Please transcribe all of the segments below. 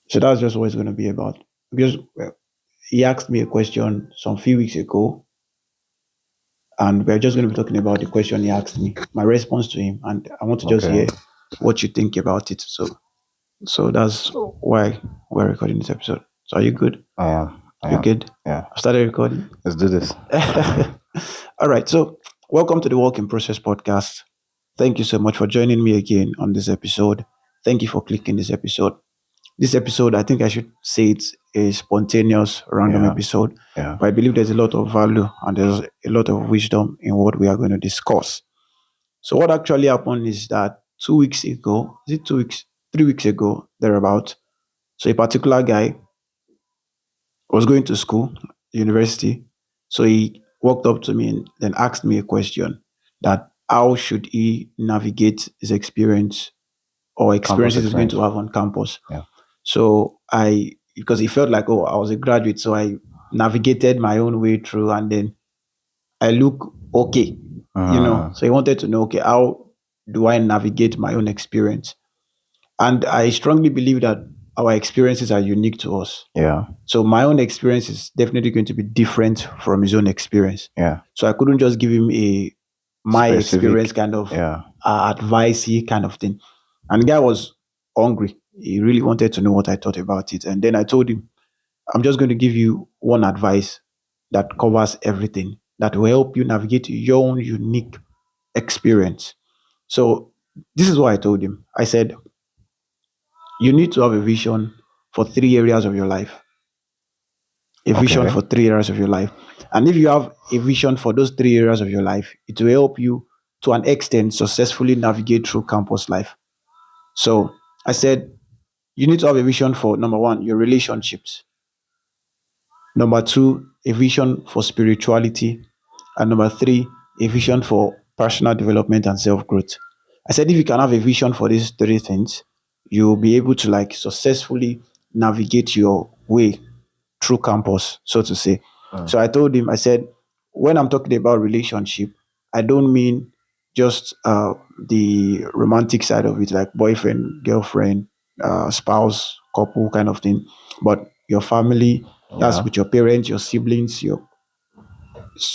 So that's just what it's going to be about. Because he asked me a question some few weeks ago, and we're just going to be talking about the question he asked me, my response to him, and I want to just Okay. hear what you think about it. So that's why we're recording this episode. So are you good? I am. I You're am. good. Yeah. I started recording. Let's do this. All right. So welcome to the Work in Process podcast. Thank you so much for joining me again on this episode. Thank you for clicking this episode. This episode, I think I should say it's a spontaneous, random Yeah. episode, Yeah. but I believe there's a lot of value and there's a lot of wisdom in what we are going to discuss. So, what actually happened is that 2 weeks ago, is it 2 weeks, 3 weeks ago, thereabout, so a particular guy was going to school, university. So, he walked up to me and then asked me a question that how should he navigate his experience or Campus experiences he's going experience. to have on campus. Yeah. So because he felt like, oh, I was a graduate, so I navigated my own way through, and then I look okay, Mm, So he wanted to know, okay, how do I navigate my own experience? And I strongly believe that our experiences are unique to us. yeah. So my own experience is definitely going to be different from his own experience. Yeah. So I couldn't just give him a my experience Specific. kind of Yeah. advicey kind of thing. And the guy was hungry. He really wanted to know what I thought about it. And then I told him, I'm just going to give you one advice that covers everything that will help you navigate your own unique experience. So this is what I told him. I said, you need to have a vision for 3 areas of your life. A vision Okay. for 3 areas of your life. And if you have a vision for those 3 areas of your life, it will help you to an extent successfully navigate through campus life. So I said, you need to have a vision for number one, your relationships. Number two, a vision for spirituality. And number three, a vision for personal development and self growth. I said, if you can have a vision for these three things, you'll be able to like successfully navigate your way through campus, so to say. Mm. So I told him, I said, when I'm talking about relationship, I don't mean just the romantic side of it, like boyfriend, girlfriend, spouse, couple kind of thing, but your family, that's Yeah. with your parents, your siblings,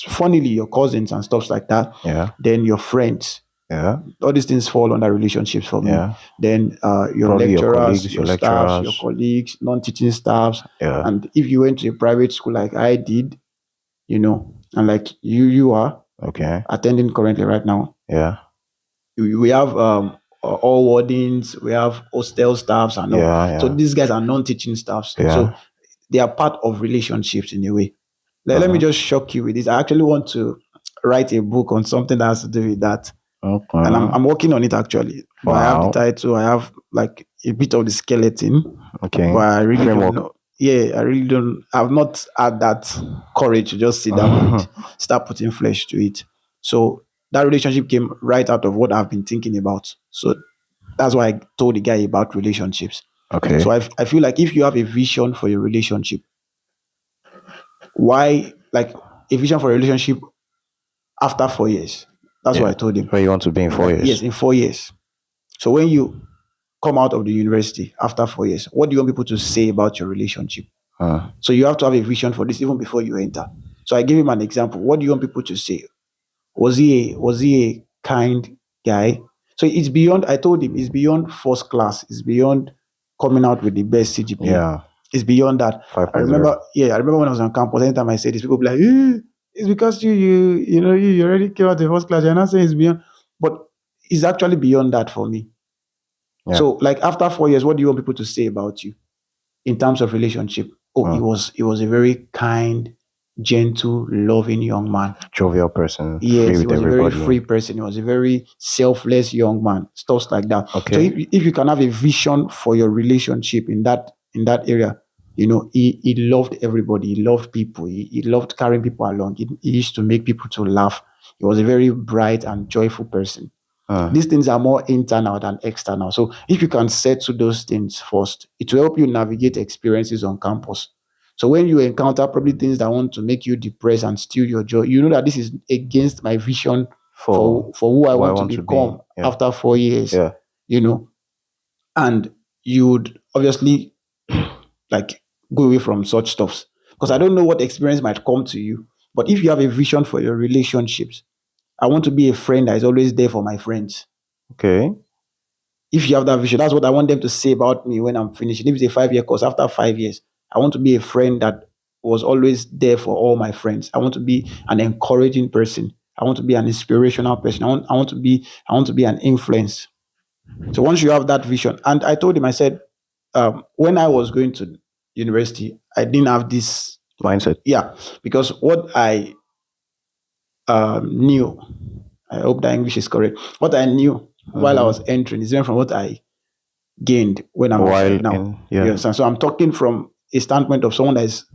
funnily, your cousins and stuff like that. Yeah. Then your friends, Yeah. all these things fall under relationships for me. Yeah. Then your Probably your lecturers, colleagues, your your staffs, your lecturers. colleagues, non-teaching staffs. Yeah. And if you went to a private school like I did, and like you are Okay. attending currently right now, Yeah. we have all wardens, we have hostel staffs and all. Yeah. So Yeah. these guys are non-teaching staffs. So Yeah. they are part of relationships in a way. Let me Uh-huh. just shock you with this. I actually want to write a book on something that has to do with that. And I'm, Okay. I'm working on it actually. But I have the Wow. title, I have like a bit of the skeleton, but Okay. I really don't Framework. know. Yeah, I really don't. I've not had that courage to just sit down and start putting flesh to it. So that relationship came right out of what I've been thinking about. So that's why I told the guy about relationships. Okay. So I feel like if you have a vision for your relationship, why like a vision for a relationship after 4 years? That's what Yeah. I told him. Where you want to be in four That yes, years? in 4 years. So when you come out of the university after 4 years, what do you want people to say about your relationship? Uh, So you have to have a vision for this even before you enter. So I gave him an example. What do you want people to say? Was he a kind guy? So it's beyond. I told him it's beyond first class. It's beyond coming out with the best CGPA. yeah. It's beyond that. I 5.0. remember. Yeah, I remember when I was on campus. Anytime I say this, people be like, "It's because you already came out the first class. You're not saying it's beyond, but it's actually beyond that for me." Yeah. So like after 4 years, what do you want people to say about you in terms of relationship? Oh, he Uh, was a very kind, gentle, loving young man. Jovial person, free Yes, he with was a very everybody. free person. He was a very selfless young man. Stuff like that. So Okay. if you can have a vision for your relationship in that area, he loved everybody. He loved people. He loved carrying people along. He used to make people to laugh. He was a very bright and joyful person. Uh, These things are more internal than external. So if you can settle those things first, it will help you navigate experiences on campus. So when you encounter probably things that want to make you depressed and steal your joy, you know that this is against my vision for for who I who I want to want to be. become Yeah. after 4 years, Yeah. you know. And you would obviously like go away from such stuffs. Because I don't know what experience might come to you. But if you have a vision for your relationships, I want to be a friend that is always there for my friends. Okay. If you have that vision, that's what I want them to say about me when I'm finishing. If it's a 5 year course, after 5 years, I want to be a friend that was always there for all my friends. I want to be an encouraging person. I want to be an inspirational person. I want to be an influence. So once you have that vision, and I told him, I said, when I was going to university, I didn't have this. Mindset. Yeah, because what I knew, I hope that English is correct. What I knew while I was entering is different from what I gained when I'm While outside now. in You yeah, understand? So I'm talking from a standpoint of someone that is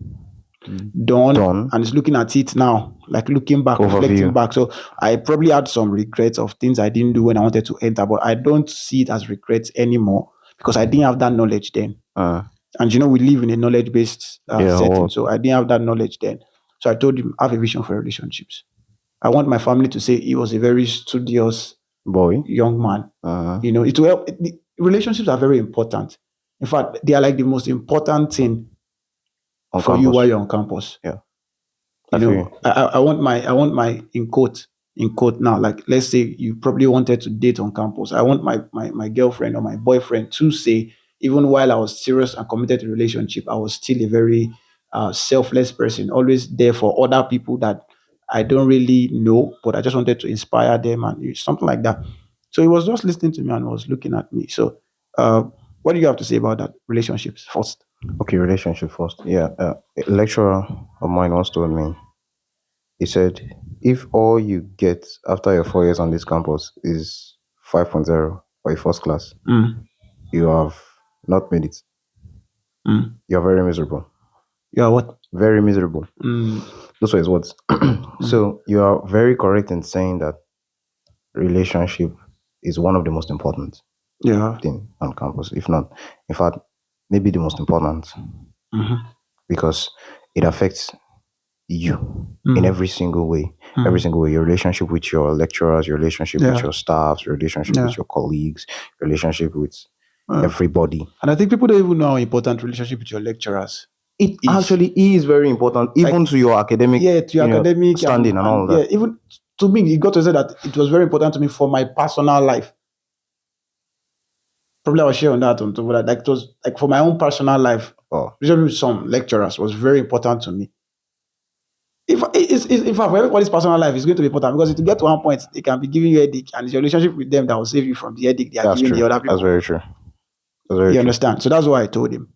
done done and is looking at it now, like looking back, reflecting overview. back. So I probably had some regrets of things I didn't do when I wanted to enter, but I don't see it as regrets anymore because I didn't have that knowledge then. Uh, And we live in a knowledge based yeah. setting. What So I didn't have that knowledge then. So I told him, I have a vision for relationships. I want my family to say he was a very studious boy? young man. Uh, It will help. Relationships are very important. In fact, they are like the most important thing on for you while campus. you're on campus. Yeah. I feel. I want my in quote now. Like let's say you probably wanted to date on campus. I want my girlfriend or my boyfriend to say, even while I was serious and committed to relationship, I was still a very selfless person, always there for other people that I don't really know, but I just wanted to inspire them and something like that. So he was just listening to me and was looking at me. So, what do you have to say about that? Relationships first. Okay, relationship first. Yeah. A lecturer of mine once told me. He said, if all you get after your 4 years on this campus is 5.0 or a first class, Mm, you have not made it. mm. You're very miserable. Yeah, what? Very miserable. Mm, Those were his words. mm. So you are very correct in saying that relationship is one of the most important Yeah. thing on campus. If not, in fact, maybe the most important Mm-hmm. because it affects you in Mm, every single way. Every mm. single way. Your relationship with your lecturers, your relationship with Yeah. your staffs, your relationship Yeah. with your colleagues, your relationship with Uh, everybody. and I think people don't even know how important relationship with your lecturers It is. actually is very important, Like, even to your academic, yeah, to your academic standing and all and yeah, that. even to me, it got to say that it was very important to me for my personal life. Probably I will share on that on top of that. Like it was like for my own personal life, Oh, especially with some lecturers, was very important to me. If for everybody's personal life, it's going to be important because it will get to one point, they can be giving you a headache, and it's your relationship with them that will save you from the headache they are that's giving true. the other That's people. very true. That's very You true. understand? So that's why I told him.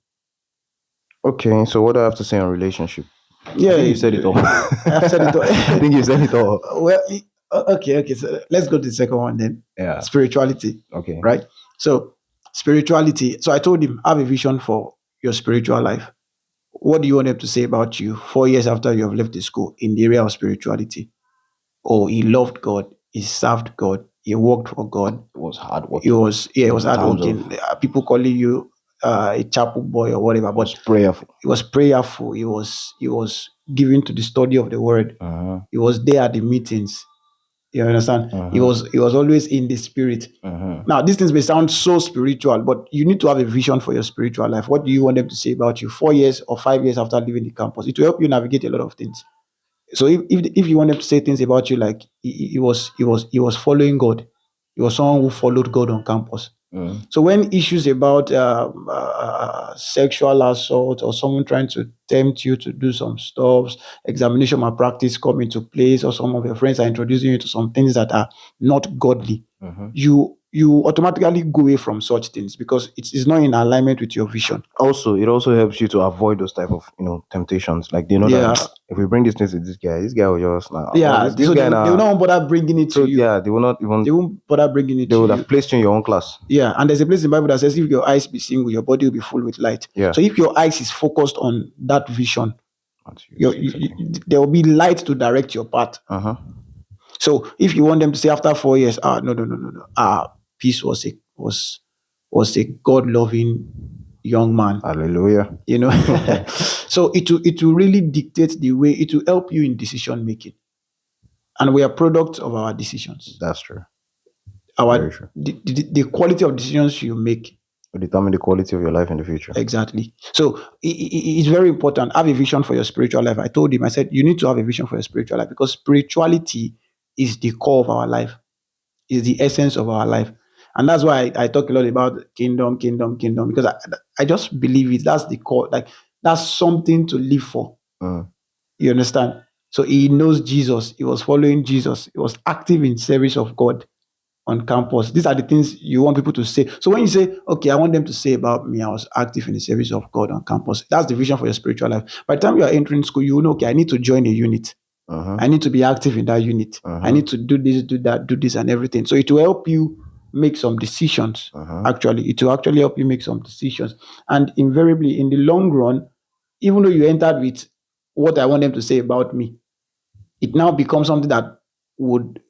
Okay, so what do I have to say on relationship? I Yeah, think you said it all. I've said it. I think you said it all. Well, okay. So let's go to the second one then. Yeah. Spirituality, Okay. right? So spirituality. So I told him, have a vision for your spiritual life. What do you want them to say about you 4 years after you have left the school in the area of spirituality? Oh, he loved God, he served God, he worked for God. It was hard It working was yeah, it was in terms of hardworking. People calling you a chapel boy or whatever, was but prayerful. he was prayerful. He was given to the study of the word. Uh-huh. He was there at the meetings. You understand? He Uh-huh. was he was always in the spirit. Uh-huh. Now, these things may sound so spiritual, but you need to have a vision for your spiritual life. What do you want them to say about you 4 years or 5 years after leaving the campus? It will help you navigate a lot of things. So if you want them to say things about you like he was following God, he was someone who followed God on campus. Mm. So when issues about sexual assault or someone trying to tempt you to do some stuff, examination malpractice come into place, or some of your friends are introducing you to some things that are not godly, Mhm. you automatically go away from such things because it is not in alignment with your vision. Also, it also helps you to avoid those type of temptations. Like they know that Yeah, if we bring this thing to this guy will just yeah. this So guy they will now. not bother bringing it to So you. yeah, they will not even. They won't bother bringing it They to would have you. placed you in your own class. Yeah, and there's a place in the Bible that says, if your eyes be single, your body will be full with light. Yeah. So if your eyes is focused on that vision, Matthew your, 6, I think. there will be light to direct your path. Uh-huh. So if you want them to say after 4 years, no, no, no, no, no, peace was a God loving young man. Hallelujah. So it will really dictate the way it will help you in decision making, and we are products of our decisions. That's true. Very Our true. the quality of decisions you make Will determine the quality of your life in the future. Exactly. So it's very important. Have a vision for your spiritual life. I told him, I said, you need to have a vision for your spiritual life because spirituality is the core of our life, is the essence of our life. And that's why I talk a lot about kingdom, kingdom, kingdom, because I just believe it. That's the core. Like, that's something to live for. Mm. You understand? So he knows Jesus. He was following Jesus. He was active in service of God on campus. These are the things you want people to say. So when you say, okay, I want them to say about me, I was active in the service of God on campus, that's the vision for your spiritual life. By the time you are entering school, you know, okay, I need to join a unit. Uh-huh. I need to be active in that unit. I Uh-huh. need to do this, do that, do this, and everything. So it will help you make some decisions. Uh-huh. Actually, it will actually help you make some decisions. And invariably, in the long run, even though you entered with what I want them to say about me, it now becomes something that would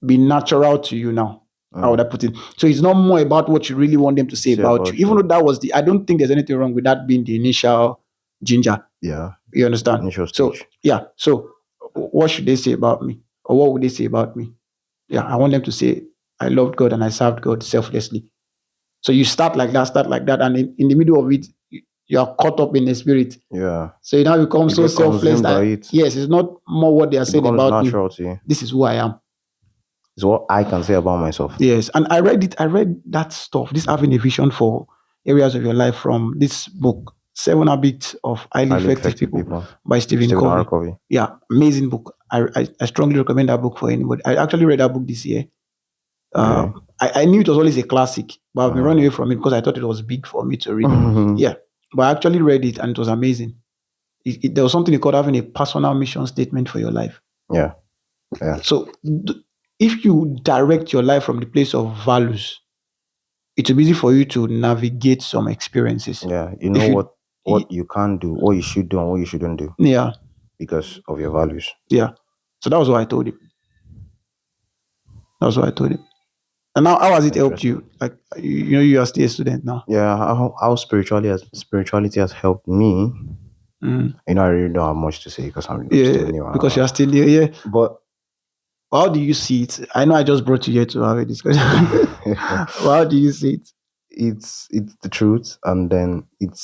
be natural to you now. How would I Mm. put it? So it's not more about what you really want them to say Say about you. about Even you. though that was I don't think there's anything wrong with that being the initial ginger. Yeah. You understand? Initial So stage. yeah. So what should they say about me? Or what would they say about me? Yeah, I want them to say I loved God and I served God selflessly. So you start like that, and in the middle of it, you are caught up in the spirit. Yeah. So you now become You so get selfless consumed by that it. yes, it's not more what they are It saying becomes about me. natural to you. This is who I am. It's what I can say about myself. Yes, and I read it. I read that stuff. This having a vision for areas of your life from this book, Seven Habits of Highly Highly Effective effective People people. by Stephen Stephen R. Covey. Covey. Yeah, amazing book. I strongly recommend that book for anybody. I actually read that book this year. Uh, Okay. I knew it was always a classic, but I've been running Uh-huh. away from it because I thought it was big for me to read. Yeah, but I actually read it and it was amazing. There was something called having a personal mission statement for your life. Yeah. Yeah. So if you direct your life from the place of values, it will be easy for you to navigate some experiences. Yeah. You know If you, what you can do, what you should do, and what you shouldn't do yeah, because of your values. yeah. So that was what I told him. That was what I told him. And now, how has it helped Interesting. you? Like, you know, you are still a student now. Yeah. How spirituality has helped me. Mm. I really don't have much to say because I'm still Yeah, new and all because you are that. still there. Yeah. But How do you see it? I know I just brought you here to have a discussion. But how do you see it? it's the truth, and then it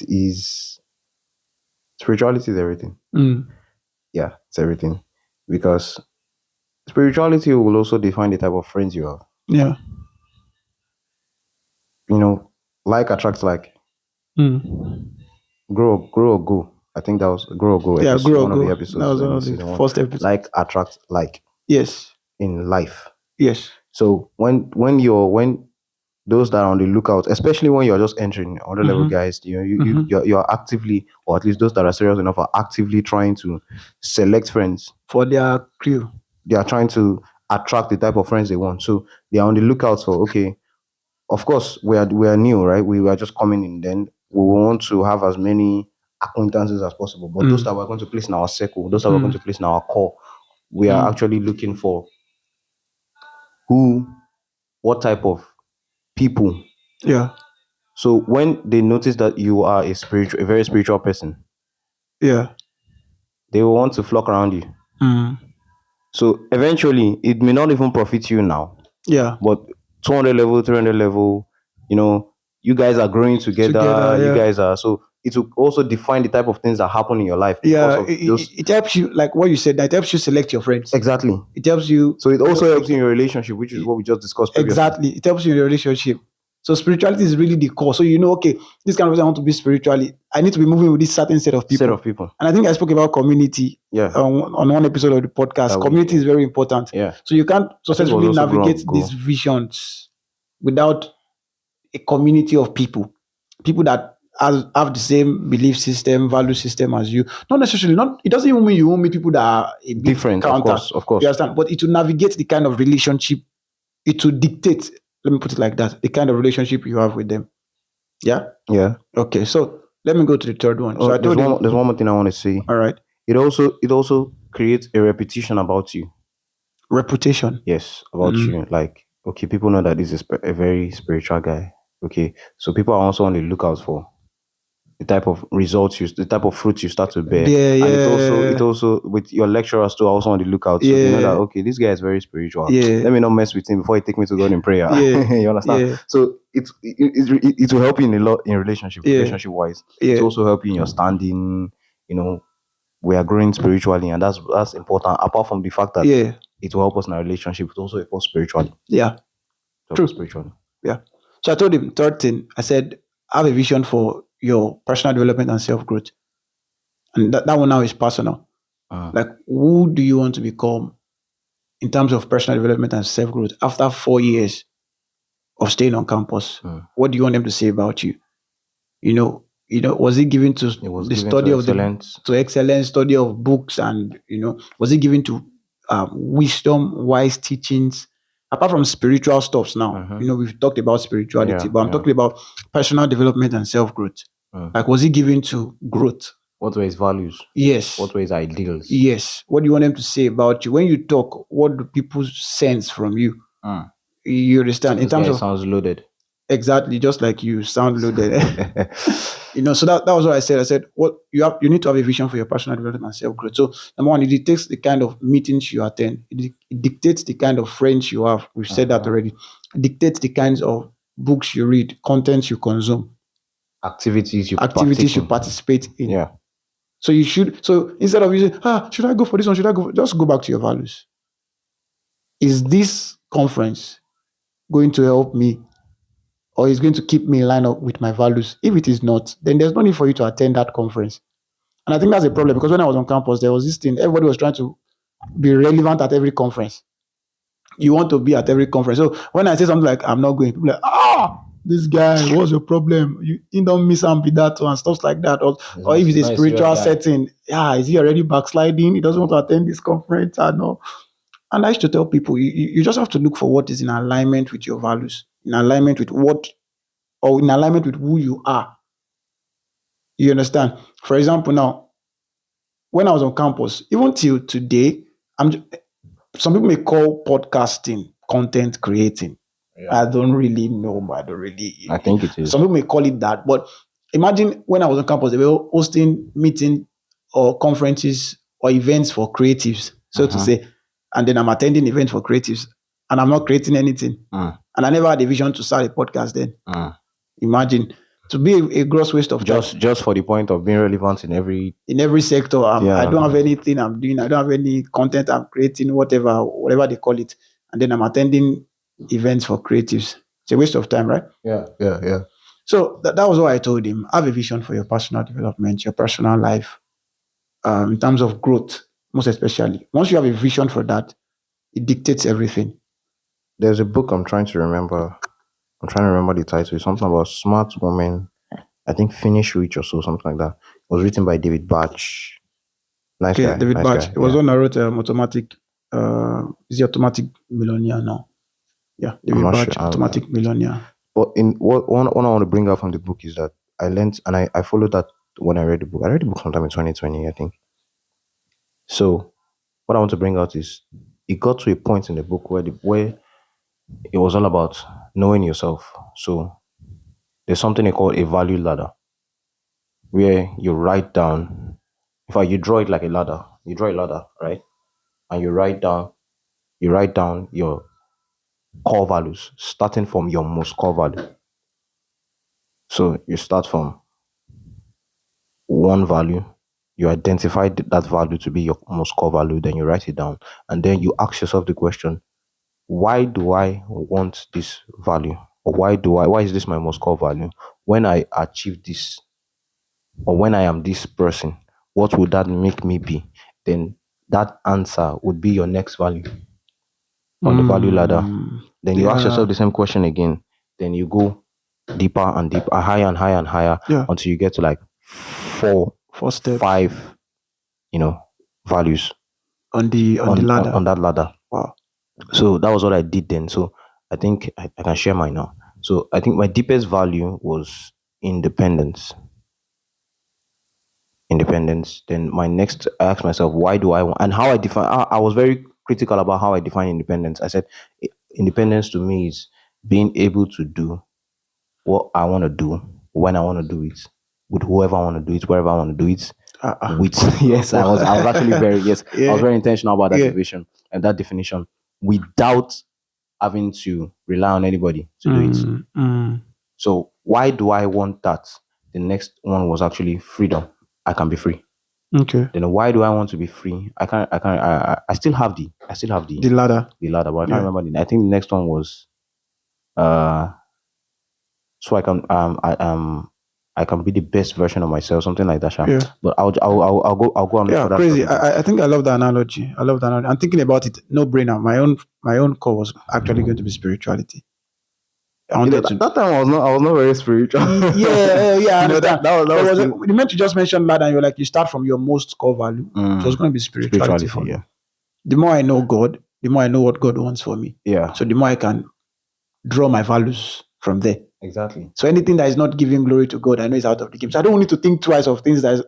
is spirituality is everything. Mm. Yeah, it's everything because spirituality will also define the type of friends you have. Yeah. You know, like attracts like. Mm. Grow or go. I think that was grow or go Yeah, episode, grow, one of the go. That episodes was one in of the season one. first episodes. Like attracts like Yes. in life. Yes. So when those that are on the lookout, especially when you're just entering other level Mm-hmm. guys, you know, Mm-hmm. you're actively, or at least those that are serious enough are actively trying to select friends. For their crew. They are trying to attract the type of friends they want. So they are on the lookout for, okay, of course we are new, right? We were just coming in, then we want to have as many acquaintances as possible. But those Mm. that we're going to place in our circle, those that we're going Mm. to place in our core, we are Mm. actually looking for who, what type of people. Yeah. So when they notice that you are a very spiritual person, Yeah. they will want to flock around you. Mm. So eventually, it may not even profit you now, Yeah. but 200 level, 300 level, you know, you guys are growing together. Together. You Yeah. guys are, so it will also define the type of things that happen in your life because Yeah. of those. It helps you, like what you said, that helps you select your friends. Exactly. It helps you. So it also helps in your relationship, which is what we just discussed previously. Exactly. It helps you in your relationship. So spirituality is really the core. So you know, okay, this kind of person I want to be spiritually. I need to be moving with this certain set of Set people. of people. And I think I spoke about community Yeah. on one episode of the podcast. That Community is we, very important. yeah. So you can't I think it was successfully also grow navigate and these go. visions without a community of people that have the same belief system, value system as you. Not necessarily, not it doesn't even mean you won't meet people that are a bit Different, of counter. course, of course. You understand? But it will navigate the kind of relationship, it will dictate, let me put it like that, the kind of relationship you have with them. Yeah? Yeah. Okay, so let me go to the third one. So I There's told him, there's one more thing I want to say. all right, It also creates a repetition about you. reputation. Yes, about Mm, you. Like, okay, people know that this is a very spiritual guy. Okay, so people are also on the lookout for the type of results the type of fruits you start to bear. Yeah, And it yeah, also with your lecturers too, are also on the lookout. So they know that yeah, okay, this guy is very spiritual. yeah, Let me not mess with him before he take me to God in prayer. yeah, You understand? yeah, So it will help you in a lot in yeah, relationship wise. It yeah, also help you in your standing, you know, we are growing spiritually, and that's important. Apart from the fact that yeah, it will help us in our relationship, it also help us spiritually. yeah. Help us True. spiritually. Yeah. So I told him, third thing, I said, have a vision for your personal development and self growth. And that one now is personal. Uh, Like, who do you want to become in terms of personal development and self growth after 4 years of staying on campus? uh. What do you want them to say about you? Was it given to It was the given to study of the excellence. to excellence study of books, and was it given to wisdom, wise teachings, apart from spiritual stuffs? Now, Uh-huh. we've talked about spirituality, Yeah, but I'm yeah. talking about personal development and self growth. Uh. Like, was it given to growth? What were his values? Yes. What were his ideals? Yes. What do you want them to say about you when you talk? What do people sense from you? Uh. You understand in This terms guy of sounds loaded. exactly just like you sound loaded. So that was what I said. I said, what you need to have a vision for your personal development and self growth. So number one, it dictates the kind of meetings you attend. It dictates the kind of friends you have. We've said that Uh-huh. already. It dictates the kinds of books you read, contents you consume, Activities you activities partake you in. participate in. Yeah. So you should. So instead of using, should I go for this one? Should I go? Just go back to your values. Is this conference going to help me, or is going to keep me in line up with my values? If it is not, then there's no need for you to attend that conference. And I think that's a problem because when I was on campus, there was this thing, everybody was trying to be relevant at every conference. You want to be at every conference. So when I say something like, I'm not going, people are like, this guy, what's your problem? You don't miss and be that and stuff like that. Or if it's He's a not a serious spiritual guy. setting, is he already backsliding? He doesn't want to attend this conference. I know. And I used to tell people, you just have to look for what is in alignment with your values, in alignment with or in alignment with who you are. You understand? For example, now, when I was on campus, even till today, some people may call podcasting content creating. Yeah. I don't really know, but I don't really. I think it Some is. people may call it that, but imagine when I was on campus, they were hosting meeting or conferences or events for creatives, so to Uh-huh. say, and then I'm attending events for creatives, and I'm not creating anything, Uh, and I never had a vision to start a podcast. Then uh. imagine to be a gross waste of time Just for the point of being relevant in every in every sector. I yeah. don't have anything I'm doing. I don't have any content I'm creating, whatever they call it. And then I'm attending events for creatives. It's a waste of time, right? Yeah, yeah, yeah. So that was what I told him. Have a vision for your personal development, your personal life, in terms of growth, most especially. Once you have a vision for that, it dictates everything. There's a book I'm trying to remember. I'm trying to remember the title. It's something about smart woman. I think Finish Rich or so, something like that. It was written by David Batch. Nice Okay, guy, David nice Batch. guy. It was Yeah. one I wrote automatic. Is he automatic millionaire now? Yeah, I'm David not sure. Batch, automatic millionaire. But in what I want to bring out from the book is that I learned and I followed that when I read the book. I read the book sometime in 2020, I think. So what I want to bring out is it got to a point in the book where it was all about knowing yourself. So there's something they call a value ladder, where you write down, in fact, you draw it like a ladder. You draw a ladder, right? And you write down your core values, starting from your most core value. So you start from one value, you identify that value to be your most core value, then you write it down, and then you ask yourself the question: why do I want this value? Or why is this my most core value? When I achieve this, or when I am this person, what would that make me be? Then that answer would be your next value on the value ladder. Mm, Then you ask yourself yeah, the same question again. Then you go deeper and deeper, higher and higher and higher yeah. until you get to like four, Four steps five, you know, values on the on ladder. that ladder. Wow. So that was what I did then. So I think I can share mine now. So I think my deepest value was independence. Independence. Then my next, I asked myself, why do I want, and how I define. I was very critical about how I define independence. I said, independence to me is being able to do what I want to do when I want to do it. with whoever I want to do it, wherever I want to do it. With Oh, yes, I was actually very yes, I was yeah, very intentional about that yeah. definition and that definition without having to rely on anybody to do it. So why do I want that? The next one was actually freedom. I can be free. Okay. Then why do I want to be free? I still have The ladder. the ladder, but I can't Yeah. remember I think the next one was uh so I can be the best version of myself, something like that, sha. Yeah. But I'll go and look Yeah, for that crazy. stuff later. I think I love the analogy. I love the analogy. I'm thinking about it. No brainer. My own call was actually going to be spirituality. I wanted to. That time I was not very spiritual. Yeah, yeah, I understand. That There was was still the moment you just mentioned ladder, and you're like, you start from your most core value. It was going to be spirituality spirituality, for me. yeah. The more I know God, the more I know what God wants for me. Yeah. So the more I can draw my values from there. Exactly. So anything that is not giving glory to God, I know is out of the game. So I don't need to think twice of things anything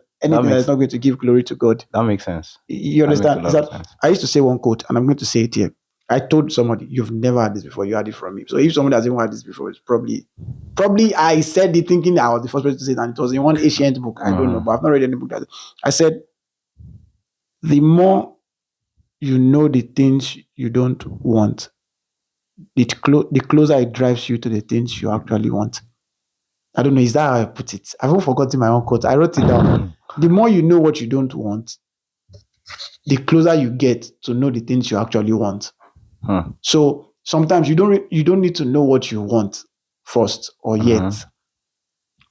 that is not going to give glory to God. That makes sense. You That makes a understand? Is lot of that sense. I used to say one quote, and I'm going to say it here. I told somebody, "You've never had this before. You had it from me." So if somebody hasn't had this before, it's probably I said it thinking I was the first person to say it, and it was in one ancient book. I don't know, but I've not read any book that I said the more you know the things you don't want, the closer it drives you to the things you actually want. I don't know, is that how I put it? I haven't forgotten my own quote. I wrote it down. The more you know what you don't want, the closer you get to know the things you actually want. So sometimes you don't need to know what you want first or yet,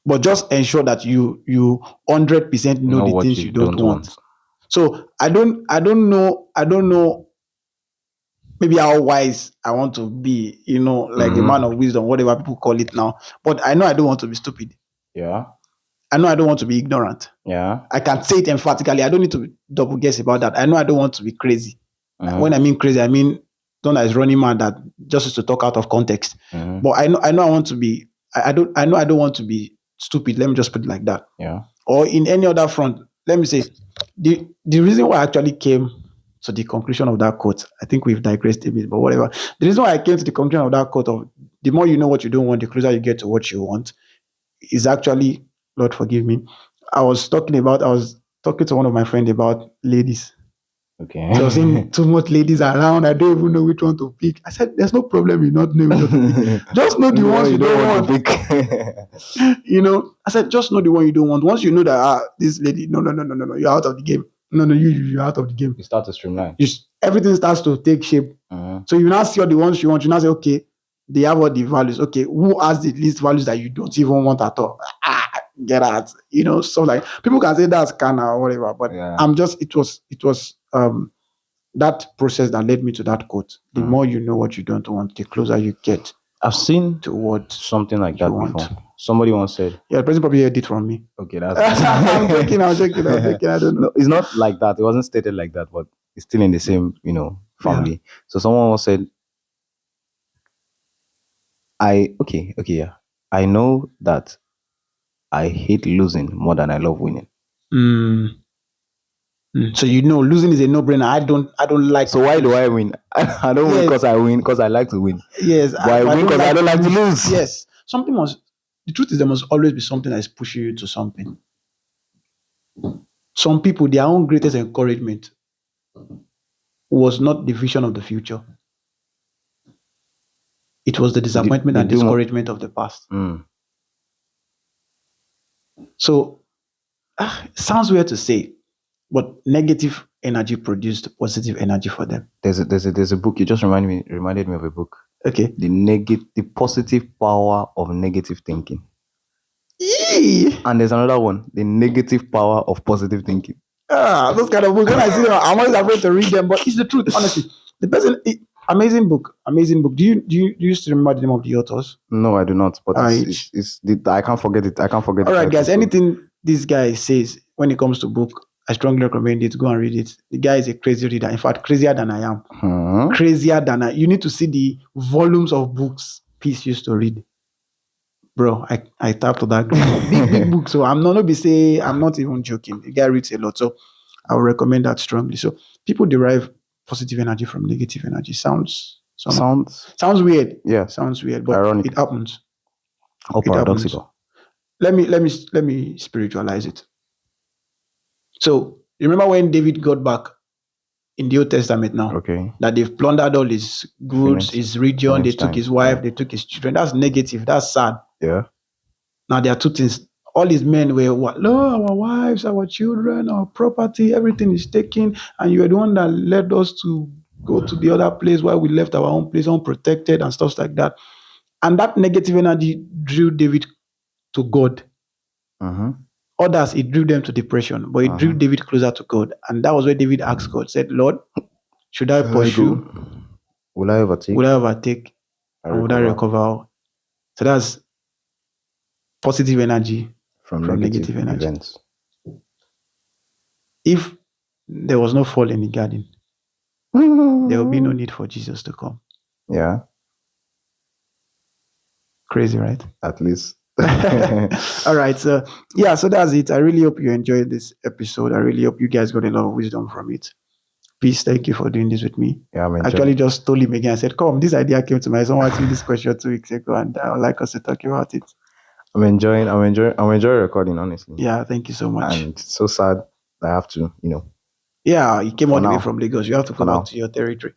but just ensure that you 100% know the what things you you don't don't want. want. So I don't know maybe how wise I want to be, like the man of wisdom, whatever people call it now. But I know I don't want to be stupid. Yeah. I know I don't want to be ignorant. Yeah. I can say it emphatically. I don't need to double guess about that. I know I don't want to be crazy. When I mean crazy, I mean don't as running man that just is to talk out of context. But I know I want to be. I know I don't want to be stupid. Let me just put it like that. Yeah. Or in any other front, let me say the reason why I actually came to the conclusion of that quote. I think we've digressed a bit, but whatever. The reason why I came to the conclusion of that quote of the more you know what you don't want, the closer you get to what you want, is actually, Lord forgive me. I was talking to one of my friends about ladies. Okay. So I was saying too much ladies around. I don't even know which one to pick. I said, there's no problem in not knowing which one to pick. Just know the ones you don't want. to pick. I said, just know the one you don't want. Once you know that this lady, no, you're out of the game. No, you're out of the game. You start to streamline. Everything starts to take shape. So you now see all the ones you want. You now say, okay, they have all the values. Okay, who has the least values that you don't even want at all? Get out. So like people can say that's kind or whatever, but I'm just it was that process that led me to that quote. The more you know what you don't want, the closer you get. I've seen to what something like that want. before. Somebody once said, Yeah, the person probably heard it from me. okay, that's I'm joking. I don't know. No, it's not like that. It wasn't stated like that, but it's still in the same, family. So someone once said, yeah. I know that I hate losing more than I love winning. So losing is a no-brainer. I don't like. So why do I win? I don't win because I win because I like to win. Yes, but I win because I don't like to lose. Yes, the truth is there must always be something that is pushing you to something. Some people, their own greatest encouragement was not the vision of the future. It was the disappointment and discouragement of the past. So, sounds weird to say, but negative energy produced positive energy for them. There's a book. You just reminded me of a book. Okay. The positive power of negative thinking. And there's another one, the negative power of positive thinking. Those kind of books. When I see them, I'm always afraid to read them, but it's the truth, honestly. Amazing book. Do you used to remember the name of the authors? No, I do not. But I can't forget it. All right, guys. Anything this guy says when it comes to book, I strongly recommend it. Go and read it. The guy is a crazy reader. In fact, crazier than I am. Crazier than you need to see the volumes of books Peace used to read. Bro, I tapped to that big book. So I'm not even joking. The guy reads a lot. So I would recommend that strongly. So people derive positive energy from negative energy. Sounds weird. Yeah. Sounds weird, but ironic. It happens. Or paradoxical. let me spiritualize it. So you remember when David got back in the Old Testament now Okay. that they've plundered all his goods, Phoenix. his region, they Phoenix took time. his wife, Yeah. they took his children. That's negative. That's sad. Yeah. Now there are two things. All his men were what? No, our wives, our children, our property, everything is taken, and you are the one that led us to go to the other place while we left our own place unprotected and stuff like that. And that negative energy drew David to God. Mm-hmm. Others, it drew them to depression, but it drew Mm-hmm. David closer to God. And that was where David asked God, said, Lord, should I Should I go? pursue? Will I Would overtake? I overtake? I And would I recover recover? So that's positive energy from from negative negative energy. events. If there was no fall in the garden, there will be no need for Jesus to come. Yeah, Crazy, right? at least. All right. So, yeah, so that's it. I really hope you enjoyed this episode. I really hope you guys got a lot of wisdom from it. Peace. Thank you for doing this with me. Yeah, I'm I actually enjoying. just told him again. I said, come, this idea came to my someone asked me this question 2 weeks ago, and I would like us to talk about it. I'm enjoying. I'm enjoying. I'm enjoying recording, honestly. Yeah, thank you so much. And it's so sad that I have to, Yeah, you came for all the way now, from Lagos. You have to for go back now. to your territory.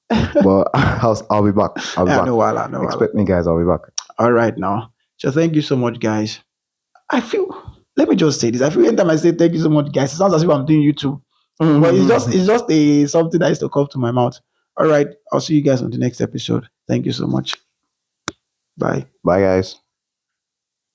But I'll be back. I'll be Yeah, back. no wala, no wala. Expect me, guys. I'll be back. All right now. So thank you so much, guys. I feel let me just say this. I feel anytime I say thank you so much, guys, it sounds as if I'm doing YouTube. But it's just a something that used to come to my mouth. All right. I'll see you guys on the next episode. Thank you so much. Bye. Bye, guys.